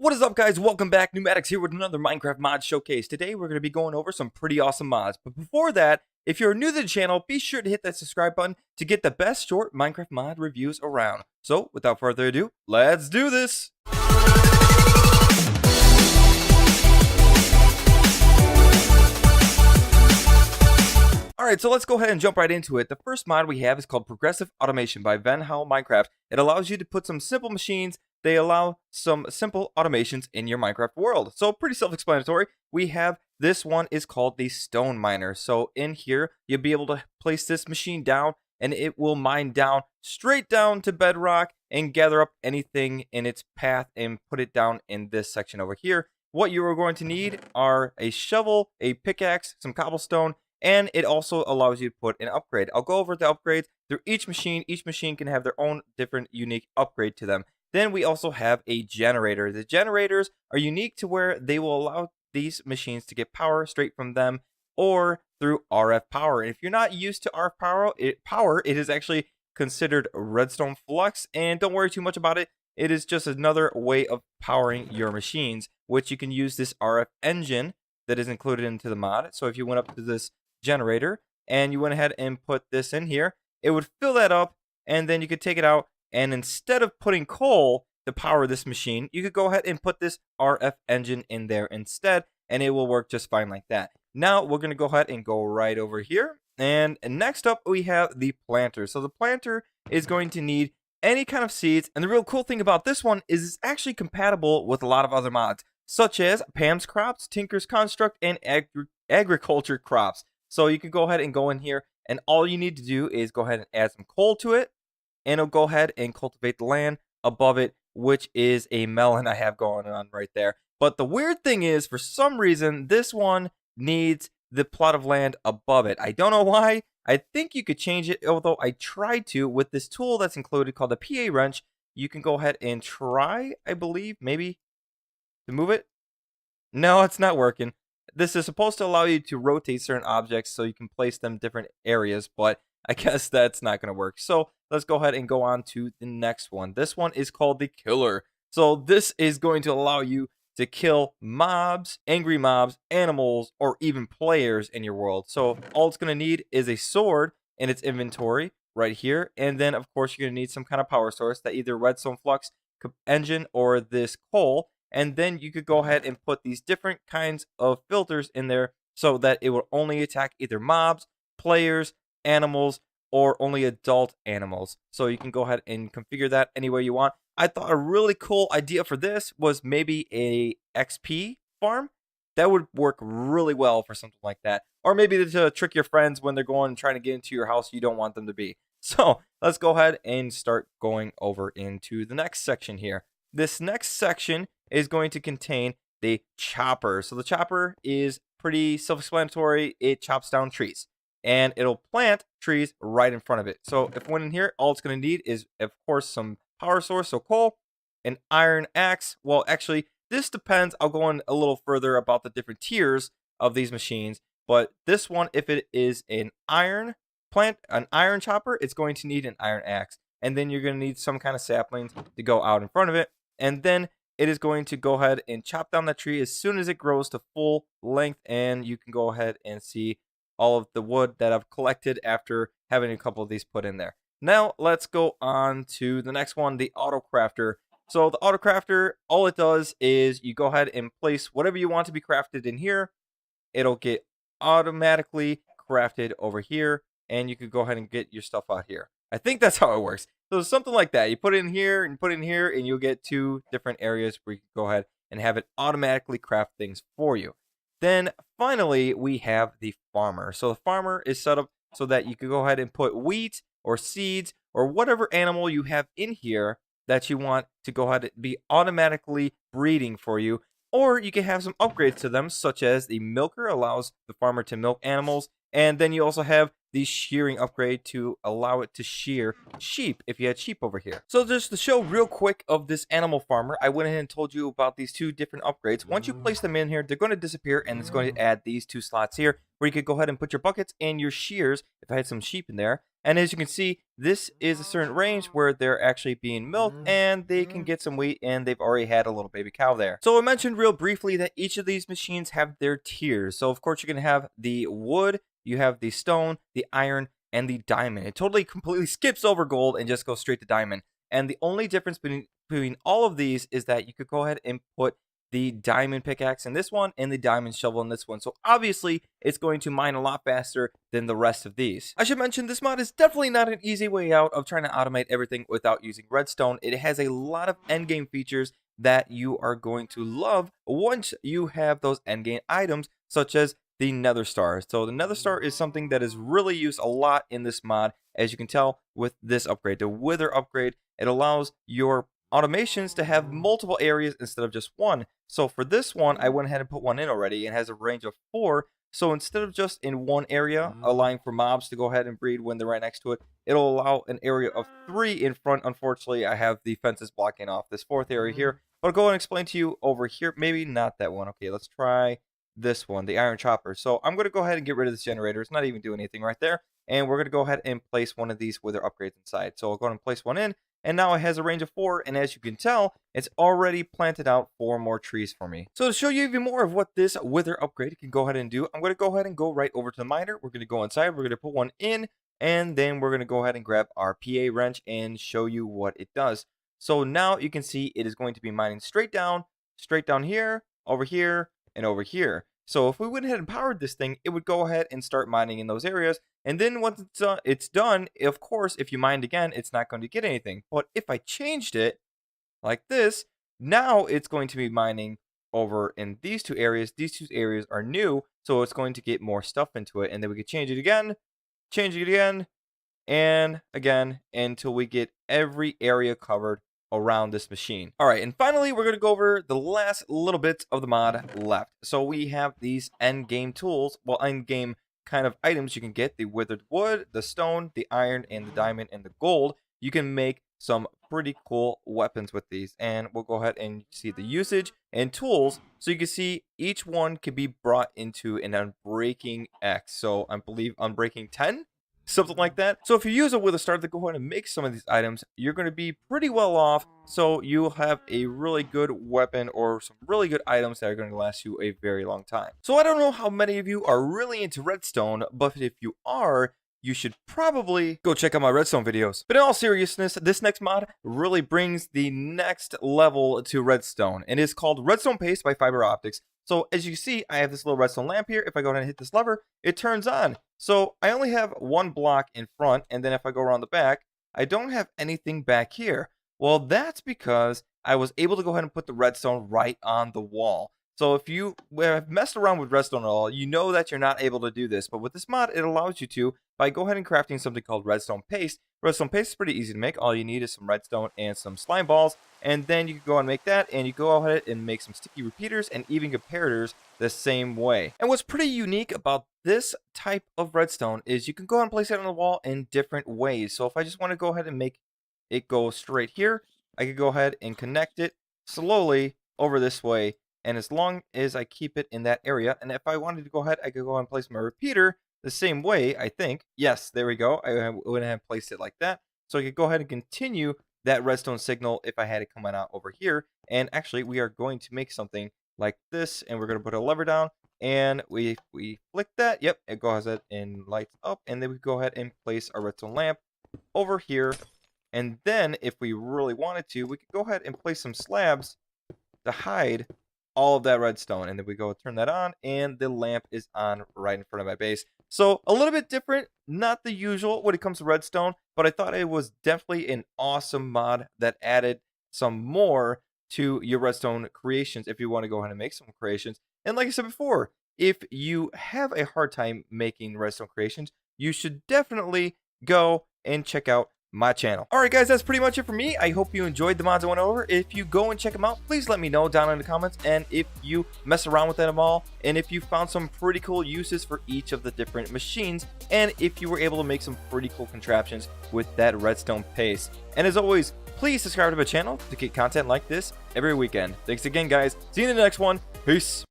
What is up, guys? Welcome back. Neumatix here with another Minecraft mod showcase. Today we're going to be going over some pretty awesome mods. But before that, if you're new to the channel, be sure to hit that subscribe button to get the best short Minecraft mod reviews around. So without further ado, let's do this! Alright, so let's go ahead and jump right into it. The first mod we have is called Progressive Automation by Van Hal Minecraft. It allows you to put some simple machines. They allow some simple automations in your Minecraft world. So pretty self-explanatory. We have this one is called the Stone Miner. So in here, you'll be able to place this machine down and it will mine down straight down to bedrock and gather up anything in its path and put it down in this section over here. What you are going to need are a shovel, a pickaxe, some cobblestone, and it also allows you to put an upgrade. I'll go over the upgrades through each machine. Each machine can have their own different unique upgrade to them. Then we also have a generator. The generators are unique to where they will allow these machines to get power straight from them or through RF power. And if you're not used to RF power, it is actually considered redstone flux. And don't worry too much about it. It is just another way of powering your machines, which you can use this RF engine that is included into the mod. So if you went up to this generator and you went ahead and put this in here, it would fill that up and then you could take it out. And instead of putting coal to power this machine, you could go ahead and put this RF engine in there instead, and it will work just fine like that. Now, we're going to go ahead and go right over here. And next up, we have the planter. So the planter is going to need any kind of seeds. And the real cool thing about this one is it's actually compatible with a lot of other mods, such as Pam's Crops, Tinker's Construct, and Agriculture Crops. So you can go ahead and go in here, and all you need to do is go ahead and add some coal to it. And it'll go ahead and cultivate the land above it, which is a melon I have going on right there. But the weird thing is, for some reason, this one needs the plot of land above it. I don't know why. I think you could change it, although I tried to with this tool that's included called the PA wrench. You can go ahead and try, I believe, maybe to move it. No, it's not working. This is supposed to allow you to rotate certain objects so you can place them in different areas, but I guess that's not going to work. So let's go ahead and go on to the next one. This one is called the Killer. So this is going to allow you to kill mobs, angry mobs, animals, or even players in your world. So all it's going to need is a sword in its inventory right here. And then, of course, you're going to need some kind of power source, that either redstone flux engine or this coal. And then you could go ahead and put these different kinds of filters in there so that it will only attack either mobs, players, animals, or only adult animals. So you can go ahead and configure that any way you want. I thought a really cool idea for this was maybe a XP farm. That would work really well for something like that. Or maybe to trick your friends when they're going and trying to get into your house you don't want them to be. So let's go ahead and start going over into the next section here. This next section is going to contain the chopper. So the chopper is pretty self-explanatory. It chops down trees, and it'll plant trees right in front of it. So if one in here, all it's going to need is, of course, some power source, so coal, an iron axe. Well, actually, this depends. I'll go on a little further about the different tiers of these machines. But this one, if it is an iron chopper, it's going to need an iron axe. And then you're going to need some kind of saplings to go out in front of it. And then it is going to go ahead and chop down that tree as soon as it grows to full length. And you can go ahead and see all of the wood that I've collected after having a couple of these put in there. Now let's go on to the next one, the Auto Crafter. So the Auto Crafter, all it does is you go ahead and place whatever you want to be crafted in here. It'll get automatically crafted over here, and you could go ahead and get your stuff out here. I think that's how it works. So something like that. You put it in here and put it in here, and you'll get two different areas where you can go ahead and have it automatically craft things for you. Then finally, we have the farmer. So the farmer is set up so that you can go ahead and put wheat or seeds or whatever animal you have in here that you want to go ahead and be automatically breeding for you. Or you can have some upgrades to them, such as the milker allows the farmer to milk animals. And then you also have the shearing upgrade to allow it to shear sheep if you had sheep over here. So just to show real quick of this animal farmer, I went ahead and told you about these two different upgrades. Once you place them in here, they're going to disappear, and it's going to add these two slots here where you could go ahead and put your buckets and your shears if I had some sheep in there. And as you can see, this is a certain range where they're actually being milked and they can get some wheat, and they've already had a little baby cow there. So I mentioned real briefly that each of these machines have their tiers. So of course you're going to have the wood, you have the stone, the iron, and the diamond. It totally completely skips over gold and just goes straight to diamond. And the only difference between all of these is that you could go ahead and put the diamond pickaxe in this one and the diamond shovel in this one. So obviously it's going to mine a lot faster than the rest of these. I should mention this mod is definitely not an easy way out of trying to automate everything without using redstone. It has a lot of endgame features that you are going to love once you have those endgame items, such as the nether star. So the nether star is something that is really used a lot in this mod, as you can tell with this upgrade. The wither upgrade, it allows your automations to have multiple areas instead of just one. So for this one, I went ahead and put one in already. It has a range of 4. So instead of just in one area, allowing for mobs to go ahead and breed when they're right next to it, it'll allow an area of 3 in front. Unfortunately, I have the fences blocking off this 4th area here. But I'll go and explain to you over here. Maybe not that one. Okay, let's try this one, the iron chopper. So I'm going to go ahead and get rid of this generator. It's not even doing anything right there. And we're going to go ahead and place one of these wither upgrades inside. So I'll go ahead and place one in. And now it has a range of 4, and as you can tell, it's already planted out 4 more trees for me. So to show you even more of what this wither upgrade can go ahead and do, I'm going to go ahead and go right over to the miner. We're going to go inside, we're going to put one in, and then we're going to go ahead and grab our PA wrench and show you what it does. So now you can see it is going to be mining straight down here, over here, and over here. So if we went ahead and powered this thing, it would go ahead and start mining in those areas. And then once it's done, of course, if you mined again, it's not going to get anything. But if I changed it like this, now it's going to be mining over in these 2 areas. These 2 areas are new, so it's going to get more stuff into it. And then we could change it again, and again, until we get every area covered around this machine. All right, and finally we're going to go over the last little bits of the mod left. So we have these end game tools, well, end game kind of items you can get: the withered wood, the stone, the iron, and the diamond, and the gold. You can make some pretty cool weapons with these, and we'll go ahead and see the usage and tools. So you can see each one can be brought into an unbreaking X. So I believe unbreaking 10, something like that. So if you use a wither star to go ahead and make some of these items, you're going to be pretty well off. So you'll have a really good weapon or some really good items that are going to last you a very long time. So I don't know how many of you are really into redstone, but if you are, you should probably go check out my redstone videos. But in all seriousness, this next mod really brings the next level to redstone, and it's called Redstone Paste by Fiber Optics. So as you can see, I have this little redstone lamp here. If I go ahead and hit this lever, it turns on. So I only have 1 block in front, and then if I go around the back, I don't have anything back here. Well, that's because I was able to go ahead and put the redstone right on the wall. So if you have messed around with redstone at all, you know that you're not able to do this. But with this mod, it allows you to by go ahead and crafting something called Redstone Paste. Redstone Paste is pretty easy to make. All you need is some redstone and some slime balls. And then you can go and make that, and you go ahead and make some sticky repeaters and even comparators the same way. And what's pretty unique about this type of redstone is you can go ahead and place it on the wall in different ways. So if I just want to go ahead and make it go straight here, I could go ahead and connect it slowly over this way. And as long as I keep it in that area, and if I wanted to go ahead, I could go ahead and place my repeater the same way, I think. Yes, there we go. I went ahead and placed it like that. So I could go ahead and continue that redstone signal if I had it coming out over here. And actually, we are going to make something like this, and we're going to put a lever down, and we flick that. Yep, it goes ahead and lights up, and then we go ahead and place our redstone lamp over here. And then if we really wanted to, we could go ahead and place some slabs to hide all of that redstone, and then we go turn that on, and the lamp is on right in front of my base. So a little bit different, not the usual when it comes to redstone, but I thought it was definitely an awesome mod that added some more to your redstone creations if you want to go ahead and make some creations. And like I said before, if you have a hard time making redstone creations, you should definitely go and check out my channel. Alright guys, that's pretty much it for me. I hope you enjoyed the mods I went over. If you go and check them out, please let me know down in the comments, and if you mess around with them all, and if you found some pretty cool uses for each of the different machines, and if you were able to make some pretty cool contraptions with that redstone paste. And as always, please subscribe to my channel to get content like this every weekend. Thanks again guys. See you in the next one. Peace.